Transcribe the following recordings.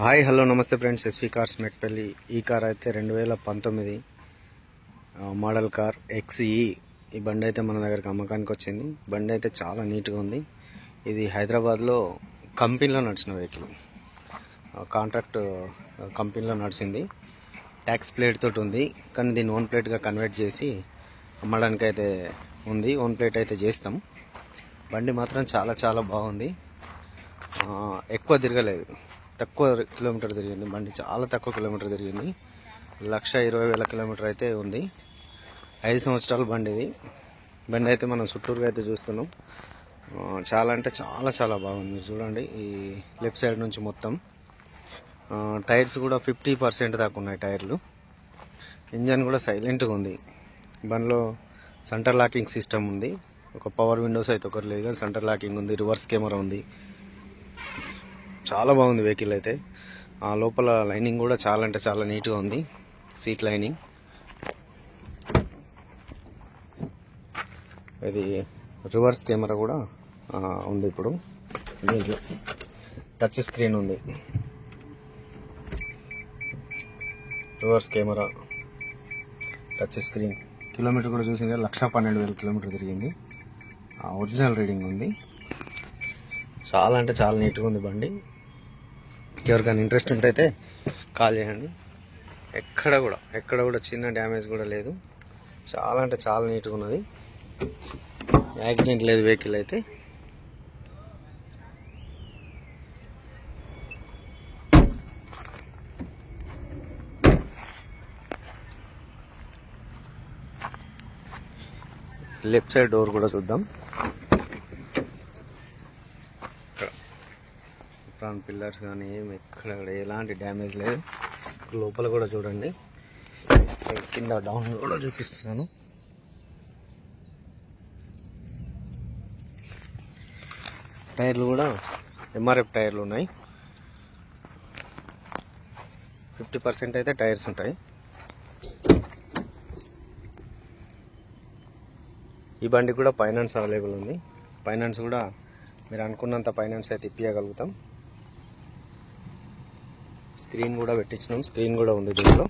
Hi hello నమస్తే friends, SV cars Metpally. ఈ car అయితే 2019 మోడల్ కార్ XE. ఈ బండి అయితే మన దగ్గరకు అమ్మకానికి వచ్చింది. బండి అయితే చాలా నీట్గా ఉంది. ఇది హైదరాబాద్లో కంపెనీలో నడిచిన వెహికల్, కాంట్రాక్ట్ కంపెనీలో నడిచింది. ట్యాక్స్ ప్లేట్ తోటి ఉంది, కానీ దీన్ని ఓన్ ప్లేట్గా కన్వర్ట్ చేసి అమ్మడానికి అయితే ఉంది. ఓన్ ప్లేట్ అయితే చేస్తాం. బండి మాత్రం చాలా చాలా బాగుంది. ఎక్కువ తిరగలేదు, తక్కువ కిలోమీటర్ తిరిగింది. బండి చాలా తక్కువ కిలోమీటర్ తిరిగింది. 1,20,000 కిలోమీటర్ అయితే ఉంది. 5 సంవత్సరాల బండి ఇది. బండి అయితే మనం చుట్టూరుగా అయితే చూస్తున్నాం. చాలా అంటే చాలా చాలా బాగుంది. మీరు చూడండి, ఈ లెఫ్ట్ సైడ్ నుంచి మొత్తం టైర్స్ కూడా 50% దాకా ఉన్నాయి టైర్లు. ఇంజన్ కూడా సైలెంట్గా ఉంది. బండిలో సెంటర్ లాకింగ్ సిస్టమ్ ఉంది. ఒక పవర్ విండోస్ అయితే ఒకటి లేదు, కానీ సెంటర్ లాకింగ్ ఉంది. రివర్స్ కెమెరా ఉంది. చాలా బాగుంది వెహికల్ అయితే. లోపల లైనింగ్ కూడా చాలా అంటే చాలా నీట్గా ఉంది. సీట్ లైనింగ్ ఇది. రివర్స్ కెమెరా కూడా ఉంది. ఇప్పుడు దీంట్లో టచ్ స్క్రీన్ ఉంది. Reverse camera, touch screen. Kilometre కూడా చూసింది, 1,12,000 కిలోమీటర్ తిరిగింది. ఒరిజినల్ రీడింగ్ ఉంది. చాలా అంటే చాలా నీట్గా ఉంది బండి. ఎవరికైనా ఇంట్రెస్ట్ ఉంటే అయితే కాల్ చేయండి. ఎక్కడ కూడా చిన్న డ్యామేజ్ కూడా లేదు. చాలా అంటే చాలా నీట్గా ఉన్నది. యాక్సిడెంట్ లేదు వెహికల్ అయితే. లెఫ్ట్ సైడ్ డోర్ కూడా చూద్దాం. పిల్లర్స్ కానీ ఎక్కడ ఎలాంటి డ్యామేజ్ లేదు. లోపల కూడా చూడండి, కింద డౌన్ కూడా చూపిస్తున్నాను. టైర్లు కూడా MRF టైర్లు ఉన్నాయి. 50% అయితే టైర్స్ ఉంటాయి. ఈ బండి కూడా ఫైనాన్స్ అవైలబుల్ ఉంది. ఫైనాన్స్ కూడా మీరు అనుకున్నంత ఫైనాన్స్ అయితే ఇప్పించగలుగుతాం. స్క్రీన్ కూడా పెట్టించినాం. స్క్రీన్ కూడా ఉంది దీంట్లో.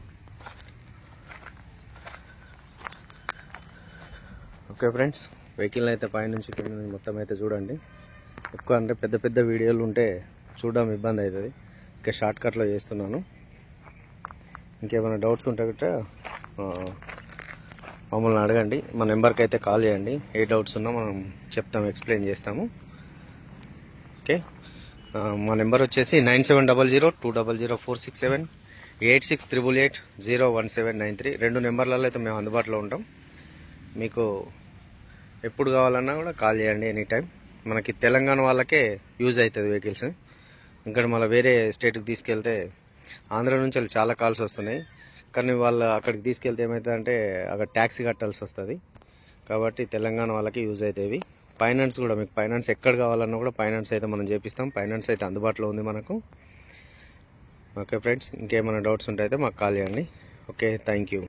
ఓకే ఫ్రెండ్స్, వెహికల్ అయితే పైనుంచి కింద మొత్తం అయితే చూడండి. ఎక్కువ అంటే పెద్ద పెద్ద వీడియోలు ఉంటే చూడడం ఇబ్బంది అవుతుంది. ఇంకా షార్ట్ కట్లో చేస్తున్నాను. ఇంకేమైనా డౌట్స్ ఉంటే గట్రా మమ్మల్ని అడగండి. మా నెంబర్కి అయితే కాల్ చేయండి. ఏ డౌట్స్ ఉన్నా మనం చెప్తాము, ఎక్స్ప్లెయిన్ చేస్తాము. ఓకే, మా నెంబర్ వచ్చేసి 9700200467, 8688801793. 2 నెంబర్లలో అయితే మేము అందుబాటులో ఉంటాం. మీకు ఎప్పుడు కావాలన్నా కూడా కాల్ చేయండి, ఎనీ టైం. మనకి తెలంగాణ వాళ్ళకే యూజ్ అవుతుంది వెహికల్స్. ఇంకా మళ్ళీ వేరే స్టేట్కి తీసుకెళ్తే ఆంధ్ర నుంచి వాళ్ళు చాలా కాల్స్ వస్తున్నాయి. కానీ వాళ్ళు అక్కడికి తీసుకెళ్తే ఏమవుతుందంటే అక్కడ ట్యాక్సీ కట్టాల్సి వస్తుంది. కాబట్టి తెలంగాణ వాళ్ళకి యూజ్ అవుతాయి. ఫైనాన్స్ కూడా మీకు ఫైనాన్స్ ఎక్కడ కావాలన్నా కూడా ఫైనాన్స్ అయితే మనం చేపిస్తాం. ఫైనాన్స్ అయితే అందుబాటులో ఉంది మనకు. ఓకే ఫ్రెండ్స్, ఇంకేమైనా డౌట్స్ ఉంటే అయితే మాకు కాల్ చేయండి. Okay, thank you.